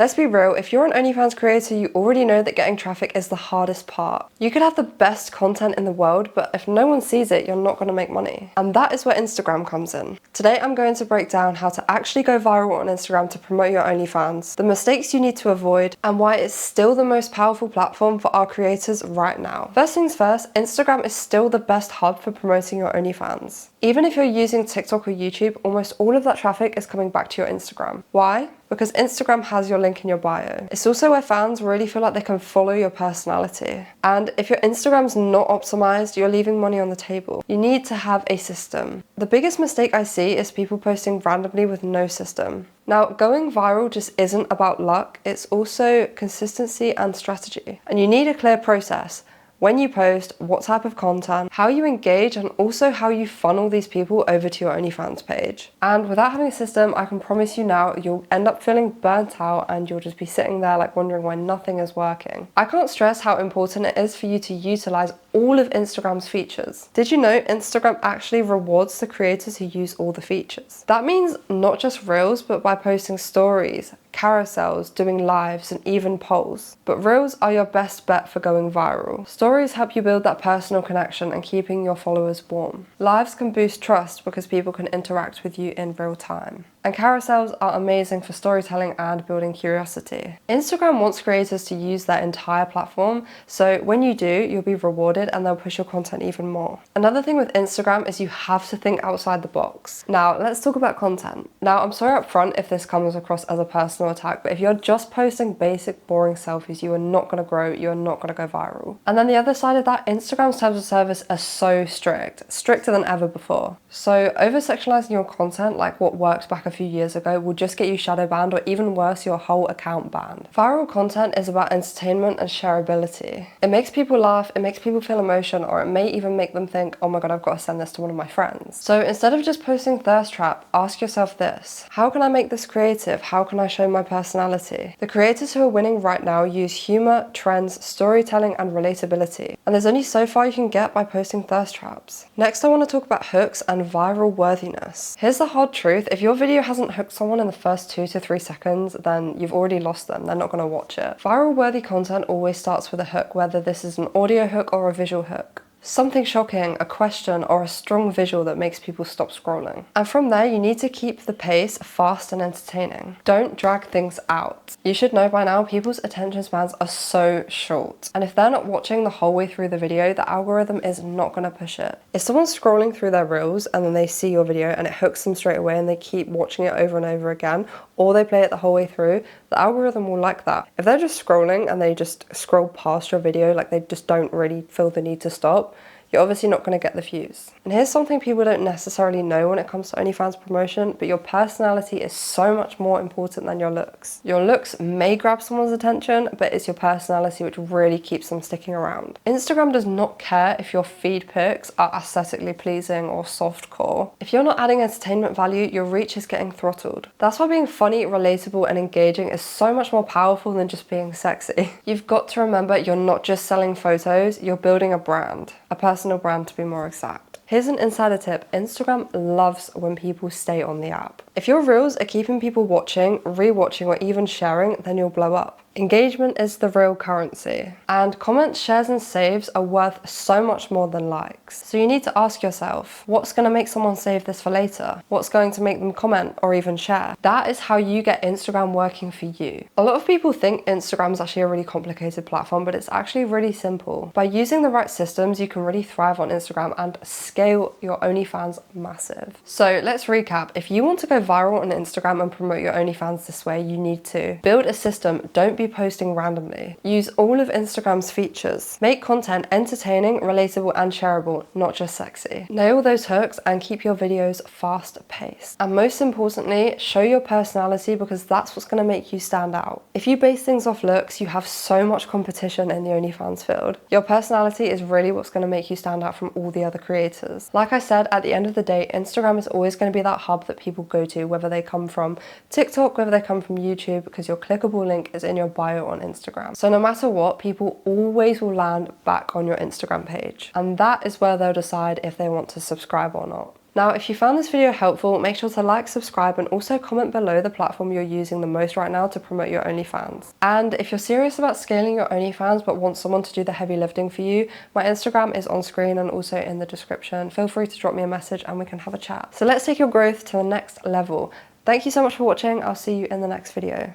Let's be real, if you're an OnlyFans creator, you already know that getting traffic is the hardest part. You could have the best content in the world, but if no one sees it, you're not going to make money. And that is where Instagram comes in. Today, I'm going to break down how to actually go viral on Instagram to promote your OnlyFans, the mistakes you need to avoid, and why it's still the most powerful platform for our creators right now. First things first, Instagram is still the best hub for promoting your OnlyFans. Even if you're using TikTok or YouTube, almost all of that traffic is coming back to your Instagram. Why? Because Instagram has your link in your bio. It's also where fans really feel like they can follow your personality. And if your Instagram's not optimized, you're leaving money on the table. You need to have a system. The biggest mistake I see is people posting randomly with no system. Now, going viral just isn't about luck, it's also consistency and strategy. And you need a clear process. When you post, what type of content, how you engage, and also how you funnel these people over to your OnlyFans page. And without having a system, I can promise you now, you'll end up feeling burnt out and you'll just be sitting there like wondering why nothing is working. I can't stress how important it is for you to utilize all of Instagram's features. Did you know Instagram actually rewards the creators who use all the features? That means not just Reels, but by posting stories, carousels, doing lives, and even polls. But Reels are your best bet for going viral. Stories help you build that personal connection and keeping your followers warm. Lives can boost trust because people can interact with you in real time. And carousels are amazing for storytelling and building curiosity. Instagram wants creators to use their entire platform, so when you do, you'll be rewarded and they'll push your content even more. Another thing with Instagram is you have to think outside the box. Now, let's talk about content. Now, I'm sorry up front if this comes across as a personal attack, but if you're just posting basic, boring selfies, you are not going to grow, you are not going to go viral. And then the other side of that, Instagram's terms of service are so strict, stricter than ever before. So over-sectionalizing your content, like what worked back a few years ago, will just get you shadow banned, or even worse, your whole account banned. Viral content is about entertainment and shareability. It makes people laugh, it makes people feel emotion, or it may even make them think, oh my god, I've got to send this to one of my friends. So instead of just posting thirst trap, ask yourself this: how can I make this creative? How can I show my personality? The creators who are winning right now use humor, trends, storytelling, and relatability. And there's only so far you can get by posting thirst traps. Next, I want to talk about hooks and viral worthiness. Here's the hard truth: if your video hasn't hooked someone in the first 2 to 3 seconds, then you've already lost them. They're not going to watch it. Viral worthy content always starts with a hook, whether this is an audio hook or a visual hook. Something shocking, a question, or a strong visual that makes people stop scrolling. And from there, you need to keep the pace fast and entertaining. Don't drag things out. You should know by now, people's attention spans are so short. And if they're not watching the whole way through the video, the algorithm is not going to push it. If someone's scrolling through their reels and then they see your video and it hooks them straight away and they keep watching it over and over again, or they play it the whole way through, the algorithm will like that. If they're just scrolling and they just scroll past your video, like they just don't really feel the need to stop, you're obviously not going to get the views. And here's something people don't necessarily know when it comes to OnlyFans promotion, but your personality is so much more important than your looks. Your looks may grab someone's attention, but it's your personality which really keeps them sticking around. Instagram does not care if your feed pics are aesthetically pleasing or softcore. If you're not adding entertainment value, your reach is getting throttled. That's why being funny, relatable, and engaging is so much more powerful than just being sexy. You've got to remember, you're not just selling photos, you're building a brand. A personal brand, to be more exact. Here's an insider tip: Instagram loves when people stay on the app. If your reels are keeping people watching, rewatching, or even sharing, then you'll blow up. Engagement is the real currency, and comments, shares, and saves are worth so much more than likes. So you need to ask yourself, what's going to make someone save this for later? What's going to make them comment or even share? That is how you get Instagram working for you. A lot of people think Instagram is actually a really complicated platform, but it's actually really simple. By using the right systems, you can really thrive on Instagram and scale your OnlyFans massive. So let's recap. If you want to go viral on Instagram and promote your OnlyFans this way, you need to build a system. Don't be posting randomly. Use all of Instagram's features. Make content entertaining, relatable, and shareable, not just sexy. Nail those hooks and keep your videos fast-paced. And most importantly, show your personality, because that's what's going to make you stand out. If you base things off looks, you have so much competition in the OnlyFans field. Your personality is really what's going to make you stand out from all the other creators. Like I said, at the end of the day, Instagram is always going to be that hub that people go to, whether they come from TikTok, whether they come from YouTube, because your clickable link is in your bio on Instagram. So no matter what, people always will land back on your Instagram page. And that is where they'll decide if they want to subscribe or not. Now, if you found this video helpful, make sure to like, subscribe, and also comment below the platform you're using the most right now to promote your OnlyFans. And if you're serious about scaling your OnlyFans but want someone to do the heavy lifting for you, my Instagram is on screen and also in the description. Feel free to drop me a message and we can have a chat. So let's take your growth to the next level. Thank you so much for watching. I'll see you in the next video.